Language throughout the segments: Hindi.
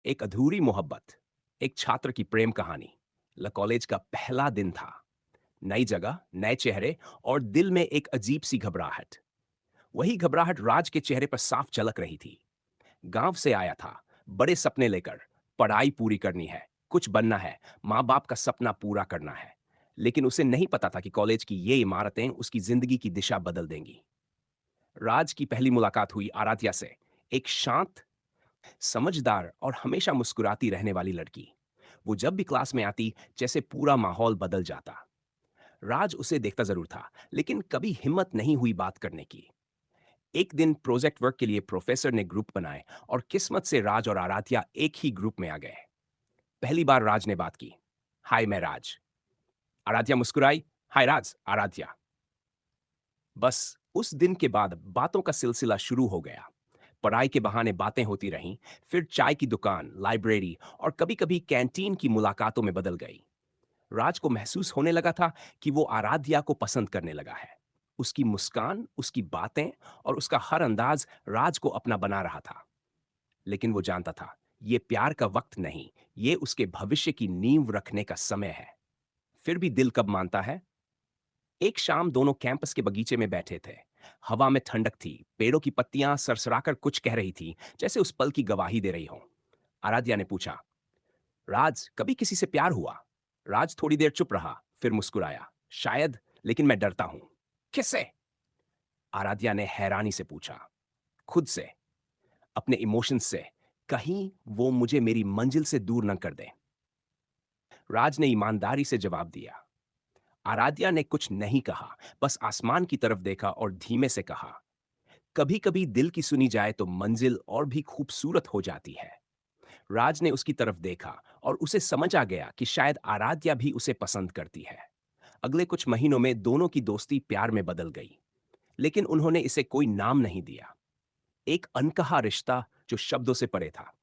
एक अधूरी मोहब्बत, एक छात्र की प्रेम कहानी। कॉलेज का पहला दिन था। नई जगह, नए चेहरे और दिल में एक अजीब सी घबराहट। वही घबराहट राज के चेहरे पर साफ झलक रही थी। गांव से आया था, बड़े सपने लेकर। पढ़ाई पूरी करनी है, कुछ बनना है, माँ बाप का सपना पूरा करना है। लेकिन उसे नहीं पता था कि कॉलेज की ये इमारतें उसकी जिंदगी की दिशा बदल देंगी। राज की पहली मुलाकात हुई आराध्या से, एक शांत, समझदार और हमेशा मुस्कुराती रहने वाली लड़की। वो जब भी क्लास में आती, जैसे पूरा माहौल बदल जाता। राज उसे देखता जरूर था, लेकिन कभी हिम्मत नहीं हुई बात करने की। एक दिन प्रोजेक्ट वर्क के लिए प्रोफेसर ने ग्रुप बनाए और किस्मत से राज और आराध्या एक ही ग्रुप में आ गए। पहली बार राज ने बात की। हाय, मैं राज। आराध्या मुस्कुराई। हाय राज, आराध्या। बस उस दिन के बाद बातों का सिलसिला शुरू हो गया। पढ़ाई के बहाने बातें होती रहीं, फिर चाय की दुकान, लाइब्रेरी और कभी-कभी कैंटीन की मुलाकातों में बदल गई। राज को महसूस होने लगा था कि वो आराध्या को पसंद करने लगा है। उसकी मुस्कान, उसकी बातें और उसका हर अंदाज राज को अपना बना रहा था। लेकिन वो जानता था, ये प्यार का वक्त नहीं, ये उसके भविष्य की नींव रखने का समय है। फिर भी दिल कब मानता है? एक शाम दोनों कैंपस के बगीचे में बैठे थे। हवा में ठंडक थी, पेड़ों की पत्तियां सरसराकर कुछ कह रही थी, जैसे उस पल की गवाही दे रही हो। आराध्या ने पूछा, राज, कभी किसी से प्यार हुआ? राज थोड़ी देर चुप रहा, फिर मुस्कुराया। शायद, लेकिन मैं डरता हूं। किससे? आराध्या ने हैरानी से पूछा। खुद से, अपने इमोशंस से। कहीं वो मुझे मेरी मंजिल से दूर न कर दे। राज ने ईमानदारी से जवाब दिया। आराध्या ने कुछ नहीं कहा, बस आसमान की तरफ देखा और धीमे से कहा, कभी कभी दिल की सुनी जाए तो मंजिल और भी खूबसूरत हो जाती है। राज ने उसकी तरफ देखा और उसे समझ आ गया कि शायद आराध्या भी उसे पसंद करती है। अगले कुछ महीनों में दोनों की दोस्ती प्यार में बदल गई, लेकिन उन्होंने इसे कोई नाम नहीं दिया। एक अनकहा रिश्ता जो शब्दों से परे था।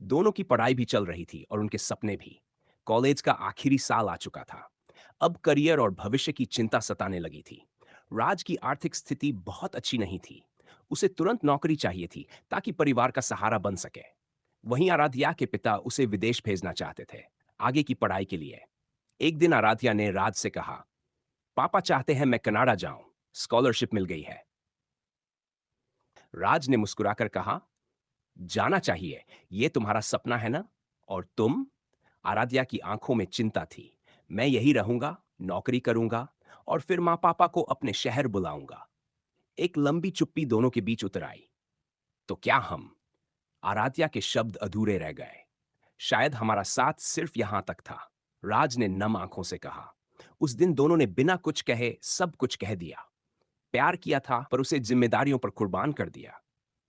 दोनों की पढ़ाई भी चल रही थी और उनके सपने भी। कॉलेज का आखिरी साल आ चुका था। अब करियर और भविष्य की चिंता सताने लगी थी। राज की आर्थिक स्थिति बहुत अच्छी नहीं थी। उसे तुरंत नौकरी चाहिए थी ताकि परिवार का सहारा बन सके। वहीं आराध्या के पिता उसे विदेश भेजना चाहते थे, आगे की पढ़ाई के लिए। एक दिन आराध्या ने राज से कहा, पापा चाहते हैं मैं कनाडा जाऊं, स्कॉलरशिप मिल गई है। राज ने मुस्कुराकर कहा, जाना चाहिए, ये तुम्हारा सपना है ना? और तुम? आराध्या की आंखों में चिंता थी। मैं यही रहूंगा, नौकरी करूंगा और फिर माँ पापा को अपने शहर बुलाऊंगा। एक लंबी चुप्पी दोनों के बीच उतर आई। तो क्या हम? आराध्या के शब्द अधूरे रह गए। शायद हमारा साथ सिर्फ यहां तक था, राज ने नम आंखों से कहा। उस दिन दोनों ने बिना कुछ कहे सब कुछ कह दिया। प्यार किया था पर उसे जिम्मेदारियों पर कुर्बान कर दिया।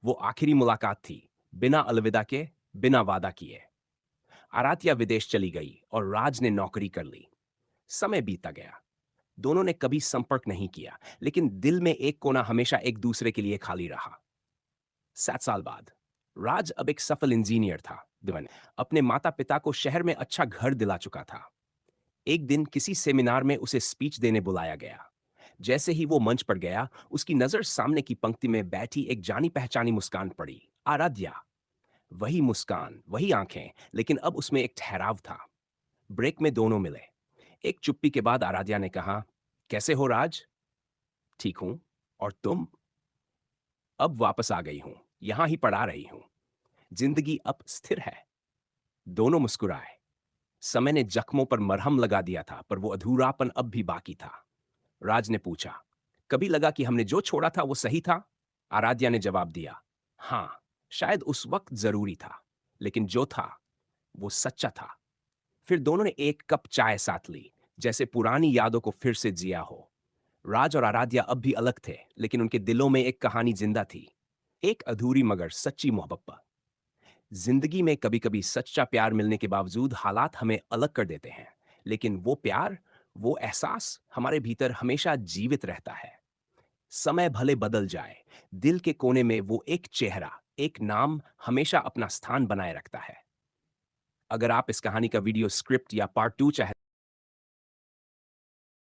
वो आखिरी मुलाकात थी, बिना अलविदा के, बिना वादा किए। आराध्या विदेश चली गई और राज ने नौकरी कर ली। समय बीता गया। दोनों ने कभी संपर्क नहीं किया, लेकिन दिल में एक कोना हमेशा एक दूसरे के लिए खाली रहा। 7 साल बाद राज अब एक सफल इंजीनियर था। दिवन अपने माता पिता को शहर में अच्छा घर दिला चुका था। एक दिन किसी सेमिनार में उसे स्पीच देने बुलाया गया। जैसे ही वो मंच पर गया, उसकी नजर सामने की पंक्ति में बैठी एक जानी पहचानी मुस्कान पड़ी। आराध्या। वही मुस्कान, वही आंखें, लेकिन अब उसमें एक ठहराव था। ब्रेक में दोनों मिले। एक चुप्पी के बाद आराध्या ने कहा, कैसे हो राज? ठीक हूं। और तुम? अब वापस आ गई हूं, यहां ही पढ़ा रही हूं। जिंदगी अब स्थिर है। दोनों मुस्कुराए। समय ने जख्मों पर मरहम लगा दिया था, पर वो अधूरापन अब भी बाकी था। राज ने पूछा, कभी लगा कि हमने जो छोड़ा था वो सही था? आराध्या ने जवाब दिया, हां, शायद उस वक्त जरूरी था, लेकिन जो था वो सच्चा था। फिर दोनों ने एक कप चाय साथ ली, जैसे पुरानी यादों को फिर से जिया हो। राज और आराध्या अब भी अलग थे, लेकिन उनके दिलों में एक कहानी जिंदा थी। एक अधूरी मगर सच्ची मोहब्बत। जिंदगी में कभी-कभी सच्चा प्यार मिलने के बावजूद हालात हमें अलग कर देते हैं, लेकिन वो प्यार, वो एहसास हमारे भीतर हमेशा जीवित रहता है। समय भले बदल जाए, दिल के कोने में वो एक चेहरा, एक नाम हमेशा अपना स्थान बनाए रखता है। अगर आप इस कहानी का वीडियो स्क्रिप्ट या पार्ट 2 चाहते